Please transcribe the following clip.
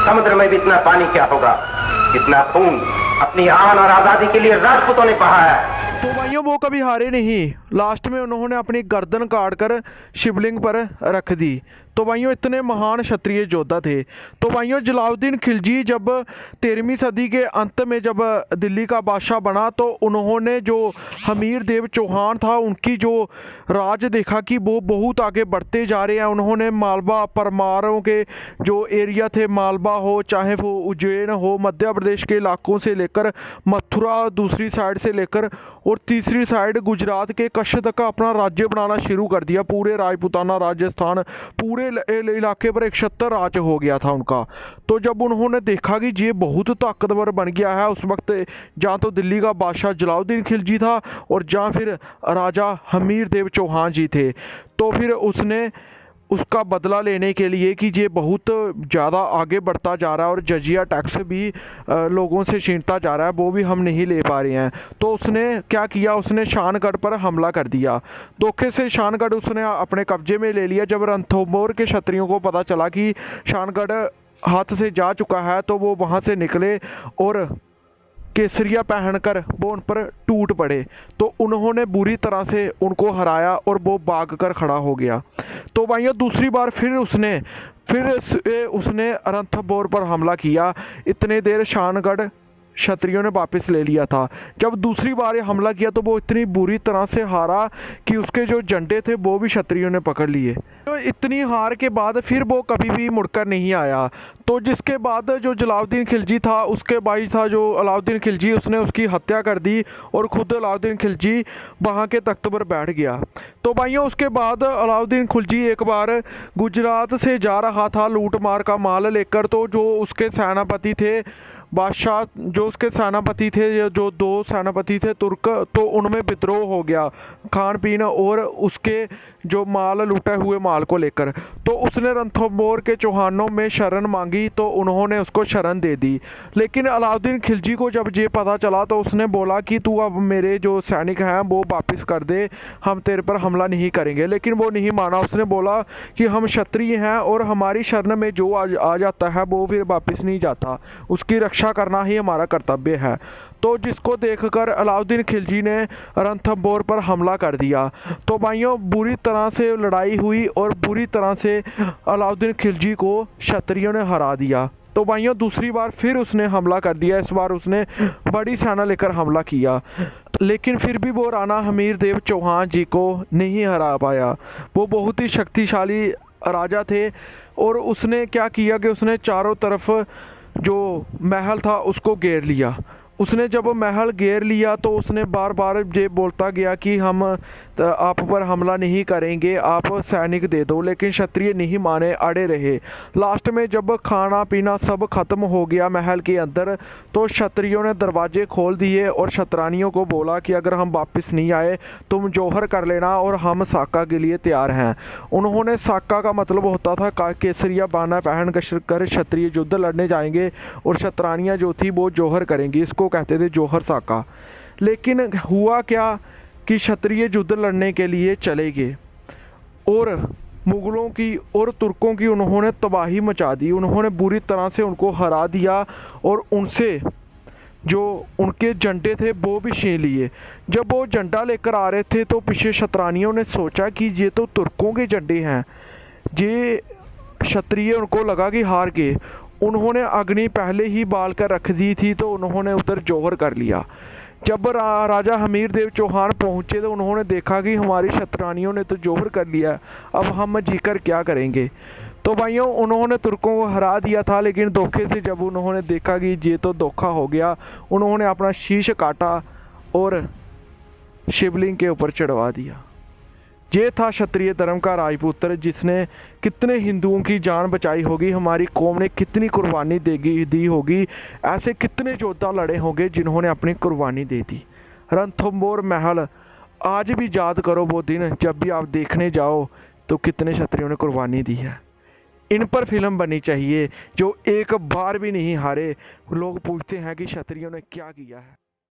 समुद्र में भी इतना पानी क्या होगा, इतना खून अपनी आन और आजादी के लिए राजपूतों ने बहाया है। तो भाइयों वो कभी हारे नहीं, लास्ट में उन्होंने अपनी गर्दन काट कर शिवलिंग पर रख दी। तो भाइयों इतने महान क्षत्रिय योद्धा थे। तो भाइयों जलालुद्दीन खिलजी जब 13वीं सदी के अंत में जब दिल्ली का बादशाह बना तो उन्होंने जो हमीर देव चौहान था उनकी जो राज देखा कि वो बहुत आगे बढ़ते जा रहे हैं। उन्होंने मालवा परमारों के जो एरिया थे, मालवा हो चाहे वो उज्जैन हो, मध्य प्रदेश के इलाकों से लेकर मथुरा दूसरी साइड से लेकर और तीसरी साइड गुजरात के कच्छ तक का अपना राज्य बनाना शुरू कर दिया। पूरे राजपूताना राजस्थान पूरे इलाके पर एक छत्र राज हो गया था उनका। तो जब उन्होंने देखा कि ये बहुत ताकतवर बन गया है, उस वक्त जहाँ तो दिल्ली का बादशाह जलालुद्दीन खिलजी था और जहाँ फिर राजा हमीर देव चौहान जी थे, तो फिर उसने उसका बदला लेने के लिए कि ये बहुत ज़्यादा आगे बढ़ता जा रहा है और जजिया टैक्स भी लोगों से छीनता जा रहा है, वो भी हम नहीं ले पा रहे हैं। तो उसने क्या किया, उसने शानगढ़ पर हमला कर दिया। धोखे से शानगढ़ उसने अपने कब्जे में ले लिया। जब रणथंभौर के क्षत्रियों को पता चला कि शानगढ़ हाथ से जा चुका है तो वो वहाँ से निकले और केसरिया पहनकर वो उन पर टूट पड़े। तो उन्होंने बुरी तरह से उनको हराया और वो भाग कर खड़ा हो गया। तो भाइयों दूसरी बार फिर उसने रणथंभौर पर हमला किया। इतने देर शानगढ़ क्षत्रियों ने वापस ले लिया था। जब दूसरी बार ये हमला किया तो वो इतनी बुरी तरह से हारा कि उसके जो झंडे थे वो भी क्षत्रियों ने पकड़ लिए। तो इतनी हार के बाद फिर वो कभी भी मुड़कर नहीं आया। तो जिसके बाद जो जलालुद्दीन खिलजी था उसके भाई था जो अलाउद्दीन खिलजी, उसने उसकी हत्या कर दी और ख़ुद अलाउद्दीन खिलजी वहाँ के तख्त पर बैठ गया। तो भाइयों उसके बाद अलाउद्दीन खिलजी एक बार गुजरात से जा रहा था लूट मार का माल लेकर। तो जो उसके सेनापति थे बादशाह, जो उसके सेनापति थे, जो दो सेनापति थे तुर्क, तो उनमें विद्रोह हो गया खान पीन और उसके जो माल लूटे हुए माल को लेकर। तो उसने रणथंभौर के चौहानों में शरण मांगी तो उन्होंने उसको शरण दे दी। लेकिन अलाउद्दीन खिलजी को जब ये पता चला तो उसने बोला कि तू अब मेरे जो सैनिक हैं वो वापस कर दे, हम तेरे पर हमला नहीं करेंगे। लेकिन वो नहीं माना। उसने बोला कि हम क्षत्रिय हैं और हमारी शरण में जो आ जाता है वो फिर वापस नहीं जाता, उसकी रक्षा करना ही हमारा कर्तव्य है। तो जिसको देखकर अलाउद्दीन खिलजी ने रणथंभौर पर हमला कर दिया। तो भाइयों बुरी तरह से लड़ाई हुई और बुरी तरह से अलाउद्दीन खिलजी को क्षत्रियों ने हरा दिया। तो भाइयों दूसरी बार फिर उसने हमला कर दिया। इस बार उसने बड़ी सेना लेकर हमला किया, लेकिन फिर भी वो राणा हमीर देव चौहान जी को नहीं हरा पाया। वो बहुत ही शक्तिशाली राजा थे और उसने क्या किया कि उसने चारों तरफ जो महल था उसको घेर लिया। उसने जब महल घेर लिया तो उसने बार बार ये बोलता गया कि हम आप पर हमला नहीं करेंगे, आप सैनिक दे दो। लेकिन क्षत्रिय नहीं माने, अड़े रहे। लास्ट में जब खाना पीना सब खत्म हो गया महल के अंदर तो क्षत्रियों ने दरवाजे खोल दिए और क्षत्रानियों को बोला कि अगर हम वापस नहीं आए तुम जौहर कर लेना और हम साका के लिए तैयार हैं। उन्होंने साका का मतलब होता था केसरिया बाना पहन कर क्षत्रिय युद्ध लड़ने जाएंगे और क्षत्रानियाँ जो थी वो जौहर करेंगी, इसको कहते थे जौहर साका। लेकिन हुआ क्या कि क्षत्रिय युद्ध लड़ने के लिए चले गए और मुग़लों की और तुर्कों की उन्होंने तबाही मचा दी। उन्होंने बुरी तरह से उनको हरा दिया और उनसे जो उनके झंडे थे वो भी छीन लिए। जब वो झंडा लेकर आ रहे थे तो पीछे क्षत्रानियों ने सोचा कि ये तो तुर्कों के झंडे हैं। ये क्षत्रिय, उनको लगा कि हार गए। उन्होंने अग्नि पहले ही बाल कर रख दी थी तो उन्होंने उधर जौहर कर लिया। जब राजा हमीर देव चौहान पहुँचे तो उन्होंने देखा कि हमारी क्षत्रानियों ने तो जौहर कर लिया, अब हम जीकर क्या करेंगे। तो भाइयों उन्होंने तुर्कों को हरा दिया था, लेकिन धोखे से जब उन्होंने देखा कि ये तो धोखा हो गया, उन्होंने अपना शीश काटा और शिवलिंग के ऊपर चढ़वा दिया। ये था क्षत्रिय धर्म का राजपुत्र जिसने कितने हिंदुओं की जान बचाई होगी, हमारी कौम ने कितनी कुर्बानी दी होगी, ऐसे कितने योद्धा लड़े होंगे जिन्होंने अपनी कुर्बानी दे दी। रणथंभौर महल आज भी याद करो वो दिन जब भी आप देखने जाओ तो कितने क्षत्रियों ने कुर्बानी दी है। इन पर फिल्म बननी चाहिए जो एक बार भी नहीं हारे। लोग पूछते हैं कि क्षत्रियों ने क्या किया है।